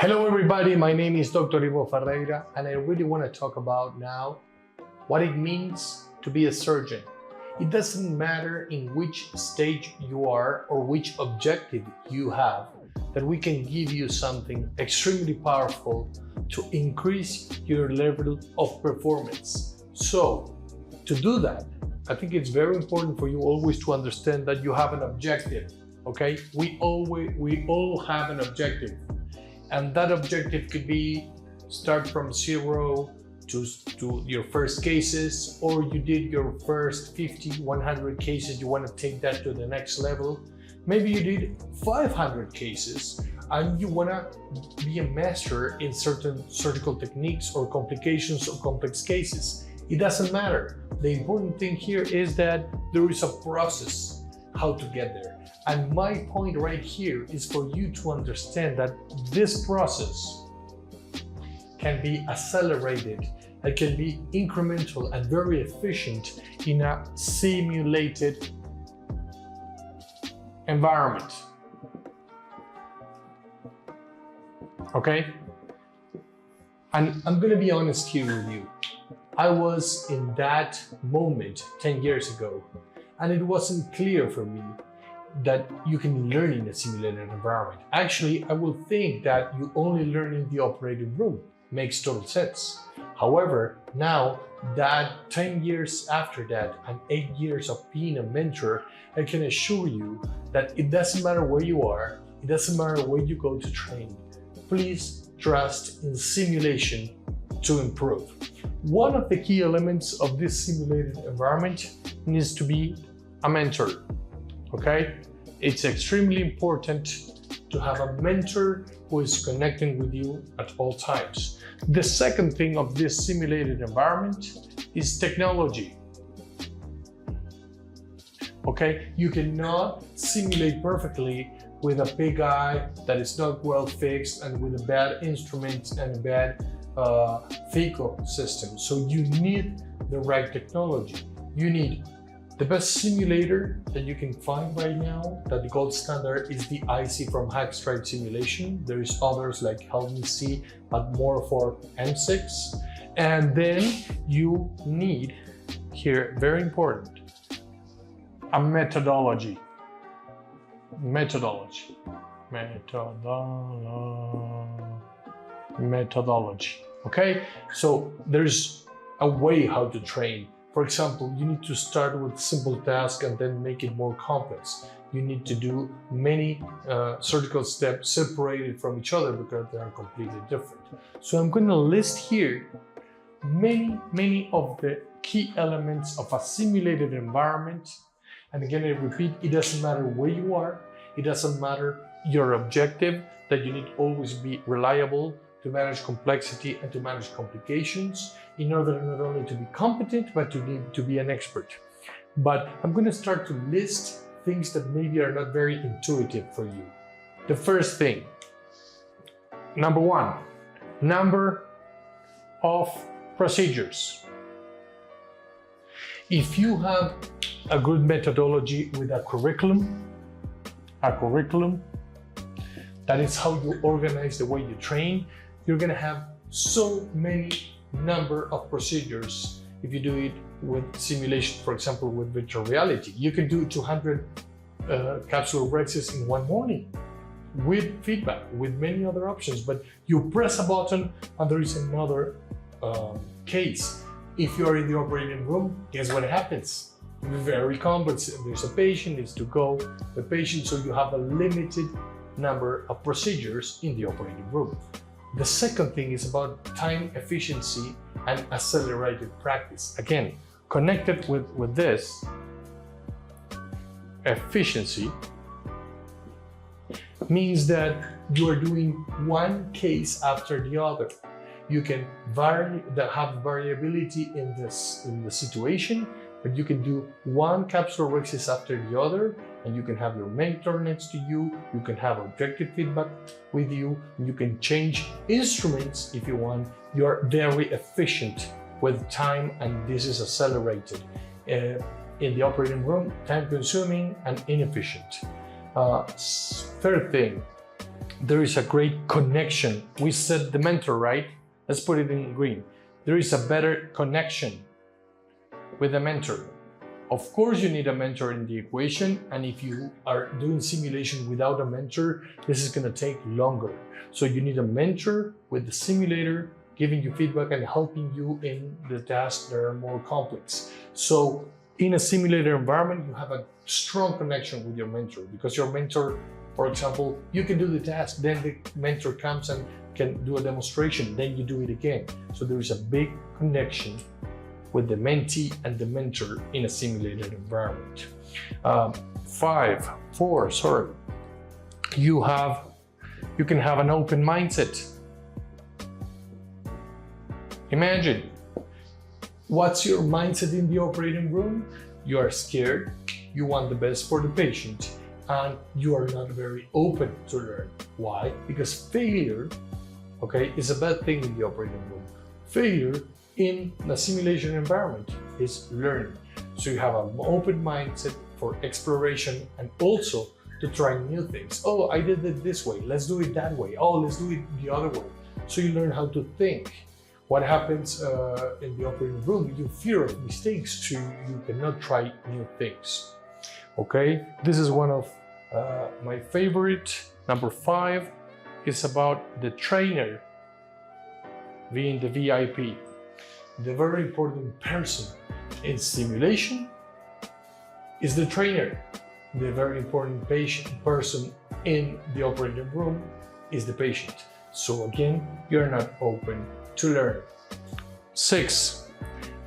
Hello everybody, my name is Dr. Ivo Ferreira and I really want to talk about now what it means to be a surgeon. It doesn't matter in which stage you are or which objective you have, that we can give you something extremely powerful to increase your level of performance. So to do that, I think it's very important for you always to understand that you have an objective, okay? We all have an objective. And that objective could be start from 0 to your first cases, or you did your first 50, 100 cases, you want to take that to the next level. Maybe you did 500 cases and you want to be a master in certain surgical techniques or complications or complex cases. It doesn't matter. The important thing here is that there is a process how to get there. And my point right here is for you to understand that this process can be accelerated, it can be incremental and very efficient in a simulated environment. Okay? And I'm gonna be honest here with you. I was in that moment 10 years ago, and it wasn't clear for me that you can learn in a simulated environment. Actually, I will think that you only learn in the operating room. Makes total sense. However, now that 10 years after that and 8 years of being a mentor, I can assure you that it doesn't matter where you are, it doesn't matter where you go to train. Please trust in simulation to improve. One of the key elements of this simulated environment needs to be a mentor. Okay, it's extremely important to have a mentor who is connecting with you at all times. The second thing of this simulated environment is technology. Okay, you cannot simulate perfectly with a big eye that is not well fixed and with a bad instrument and a bad Phaco system. So you need the right technology. You need the best simulator that you can find right now, that the gold standard is the IC from Hackstride Simulation. There is others like Help Me See, but more for M6. And then you need, here, very important, a methodology. Methodology. Okay? So there's a way how to train. For example, you need to start with simple tasks and then make it more complex. You need to do many surgical steps separated from each other because they are completely different. So I'm going to list here many of the key elements of a simulated environment. And again, I repeat, it doesn't matter where you are, it doesn't matter your objective, that you need to always be reliable to manage complexity and to manage complications in order not only to be competent, but to be an expert. But I'm going to start to list things that maybe are not very intuitive for you. The first thing, number one, number of procedures. If you have a good methodology with a curriculum, that is how you organize the way you train, you're going to have so many number of procedures. If you do it with simulation, for example, with virtual reality, you can do 200 capsular rexes in one morning with feedback, with many other options. But you press a button and there is another case. If you are in the operating room, guess what happens? Very complex. There's a patient, needs to go, the patient, so you have a limited number of procedures in the operating room. The second thing is about time efficiency and accelerated practice. Again, connected with this, efficiency means that you are doing one case after the other. You can have variability in the situation, but you can do one capsular rexis after the other, and you can have your mentor next to you, you can have objective feedback with you, and you can change instruments if you want. You are very efficient with time, and this is accelerated. In the operating room, time consuming and inefficient. Third thing, there is a great connection. We said the mentor, right? Let's put it in green. There is a better connection with the mentor. Of course, you need a mentor in the equation, and if you are doing simulation without a mentor, this is going to take longer. So you need a mentor with the simulator giving you feedback and helping you in the tasks that are more complex. So in a simulator environment, you have a strong connection with your mentor, because your mentor, for example, you can do the task, then the mentor comes and can do a demonstration, then you do it again. So there is a big connection with the mentee and the mentor in a simulated environment. You can have an open mindset. Imagine, what's your mindset in the operating room? You are scared, you want the best for the patient, and you are not very open to learn. Why? Because failure, okay, is a bad thing in the operating room. Failure in the simulation environment is learning. So you have an open mindset for exploration and also to try new things. Oh, I did it this way, let's do it that way. Oh, let's do it the other way. So you learn how to think. What happens in the operating room, you fear of mistakes, so you cannot try new things. Okay, this is one of my favorite. Number 5 is about the trainer being the VIP. The very important person in simulation is the trainer. The very important person in the operating room is the patient. So again, you're not open to learn. 6,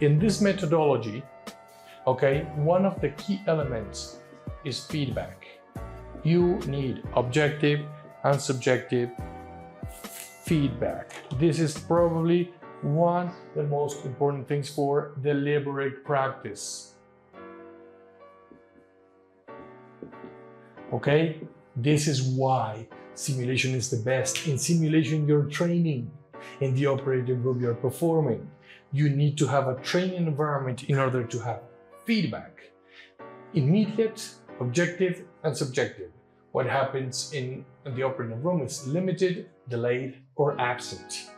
in this methodology, okay, one of the key elements is feedback. You need objective and subjective feedback. This is probably one of the most important things for deliberate practice. Okay, this is why simulation is the best. In simulation, you're training. In the operating room, you're performing. You need to have a training environment in order to have feedback. Immediate, objective, and subjective. What happens in the operating room is limited, delayed, or absent.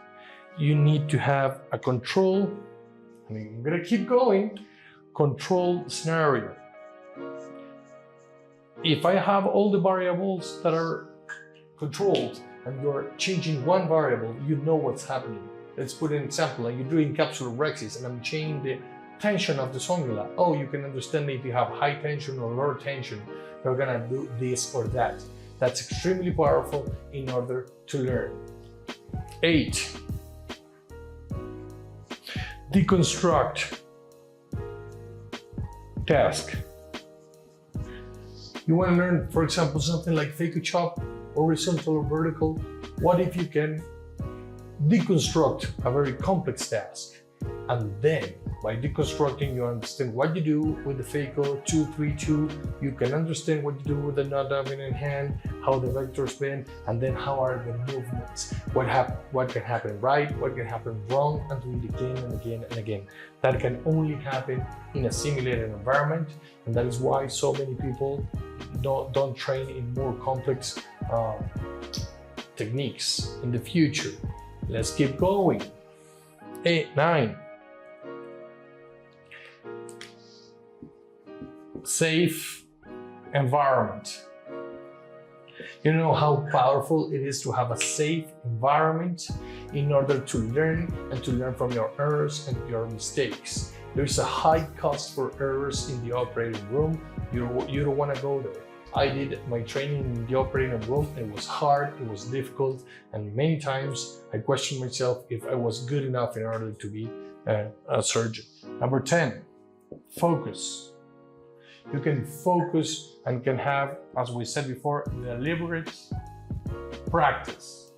You need to have a control, I'm gonna keep going, control scenario. If I have all the variables that are controlled and you're changing one variable, you know what's happening. Let's put an example, like you're doing capsulorhexis and I'm changing the tension of the sonula. Oh, you can understand if you have high tension or low tension, you're gonna do this or that. That's extremely powerful in order to learn. 8, deconstruct task. You want to learn, for example, something like Phaco chop, horizontal or vertical. What if you can deconstruct a very complex task? And then by deconstructing, you understand what you do with the Phaco 2-3-2. You can understand what you do with the non-dominant hand, how the vectors bend, and then how are the movements. What can happen right, what can happen wrong, and do it again and again and again. That can only happen in a simulated environment, and that is why so many people don't train in more complex techniques in the future. Let's keep going. 9. Safe environment. You know how powerful it is to have a safe environment in order to learn and to learn from your errors and your mistakes. There's a high cost for errors in the operating room. You don't want to go there. I did my training in the operating room. It was hard, it was difficult, and many times I questioned myself if I was good enough in order to be a surgeon. Number 10, focus. You can focus and can have, as we said before, deliberate practice.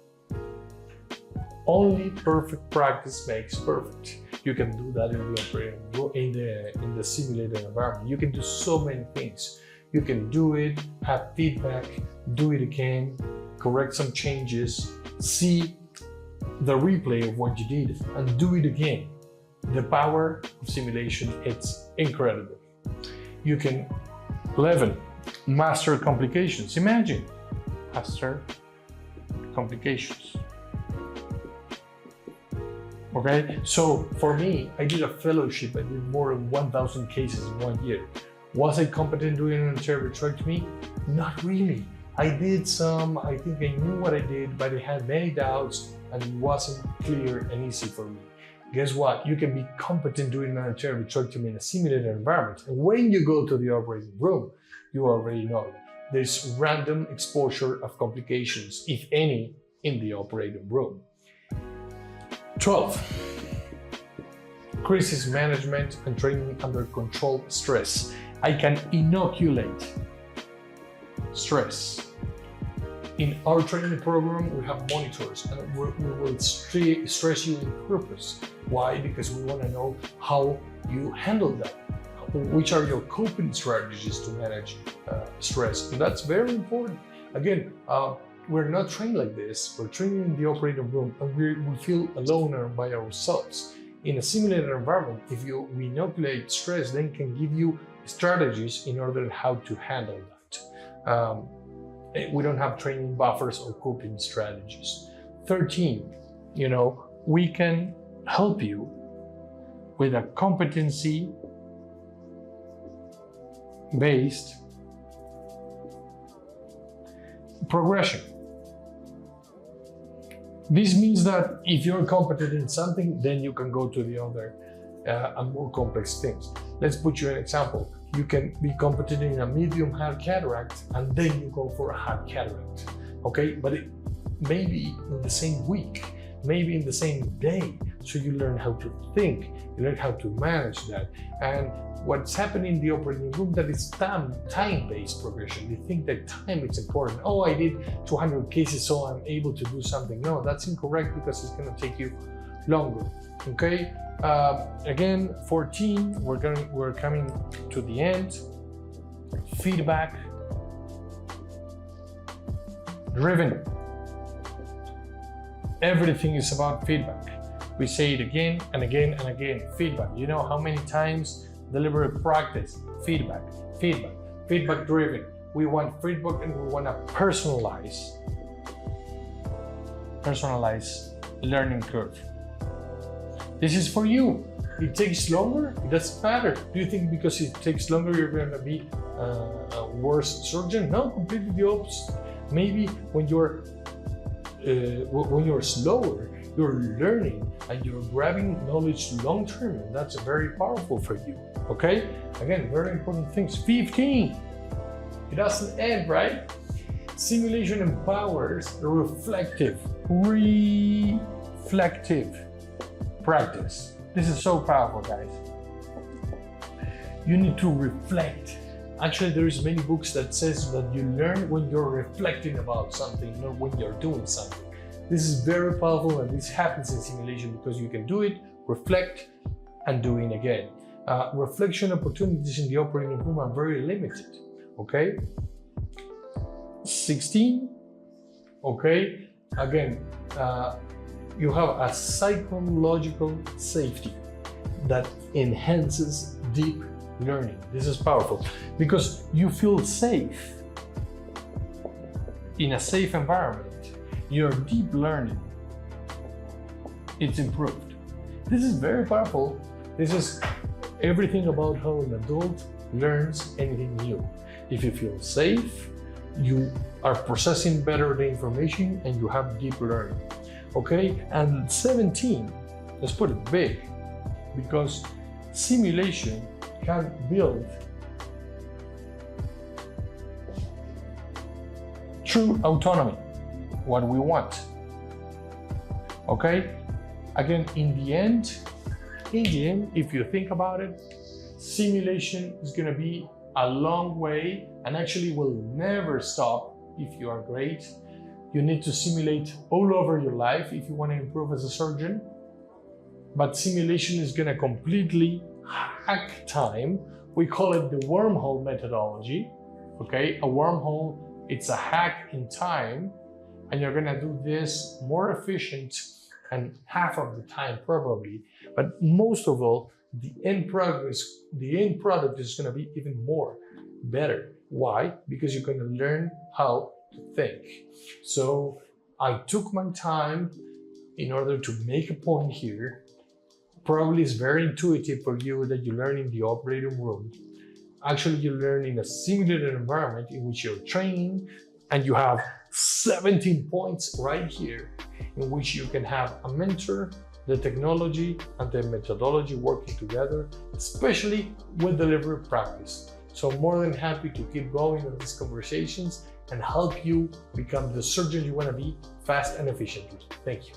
Only perfect practice makes perfect. You can do that in the operating room, in the simulated environment. You can do so many things. You can do it, have feedback, do it again, correct some changes, see the replay of what you did, and do it again. The power of simulation, it's incredible. You can 11, master complications. Imagine, master complications. Okay, so for me, I did a fellowship. I did more than 1,000 cases in 1 year. Was I competent doing an anterior vitrectomy? Not really. I did some, I think I knew what I did, but I had many doubts and it wasn't clear and easy for me. Guess what? You can be competent doing an anterior vitrectomy in a simulated environment. And when you go to the operating room, you already know there's random exposure of complications, if any, in the operating room. 12. Crisis management and training under controlled stress. I can inoculate stress. In our training program, we have monitors and we will stress you on purpose. Why? Because we want to know how you handle that. Which are your coping strategies to manage stress? And that's very important. Again, we're not trained like this. We're trained in the operating room and we feel alone and by ourselves. In a simulated environment, if you inoculate stress, then can give you strategies in order how to handle that. We don't have training buffers or coping strategies. 13, we can help you with a competency-based progression. This means that if you're competent in something, then you can go to the other and more complex things. Let's put you an example. You can be competent in a medium hard cataract and then you go for a hard cataract, okay? But it may be in the same week, maybe in the same day. So you learn how to think, you learn how to manage that. And what's happening in the operating room, that is time-based progression. They think that time is important. Oh, I did 200 cases, so I'm able to do something. No, that's incorrect because it's gonna take you longer, okay? Again, 14, we're coming to the end. Feedback driven. Everything is about feedback. We say it again and again and again. Feedback. You know how many times deliberate practice? Feedback, feedback, feedback driven. We want feedback and we want to personalize learning curve. This is for you. It takes longer, it doesn't matter. Do you think because it takes longer you're going to be a worse surgeon? No, completely the opposite. Maybe when you're slower, you're learning and you're grabbing knowledge long term, and that's very powerful for you. Okay? Again, very important things. 15. It doesn't end, right? Simulation empowers reflective practice. This is so powerful, guys. You need to reflect. Actually, there is many books that says that you learn when you're reflecting about something, not when you're doing something. This is very powerful, and this happens in simulation because you can do it, reflect, and do it again. Reflection opportunities in the operating room are very limited, okay? 16, okay? Again, you have a psychological safety that enhances deep learning. This is powerful because you feel safe in a safe environment. Your deep learning, it's improved. This is very powerful. This is everything about how an adult learns anything new. If you feel safe, you are processing better the information and you have deep learning. Okay, and 17, let's put it big, because simulation can build true autonomy, what we want. Okay, again, in the end, if you think about it, simulation is going to be a long way and actually will never stop if you are great. You need to simulate all over your life if you want to improve as a surgeon. But simulation is going to completely hack time. We call it the wormhole methodology. Okay, a wormhole, it's a hack in time, and you're going to do this more efficient and half of the time probably. But most of all, the end product is going to be even more better. Why? Because you're going to learn how to think. So I took my time in order to make a point here. Probably it's very intuitive for you that you learn in the operating room. Actually, you learn in a simulated environment in which you're training, and you have 17 points right here in which you can have a mentor, the technology and the methodology working together, especially with delivery practice. So I'm more than happy to keep going on these conversations and help you become the surgeon you want to be fast and efficiently. Thank you.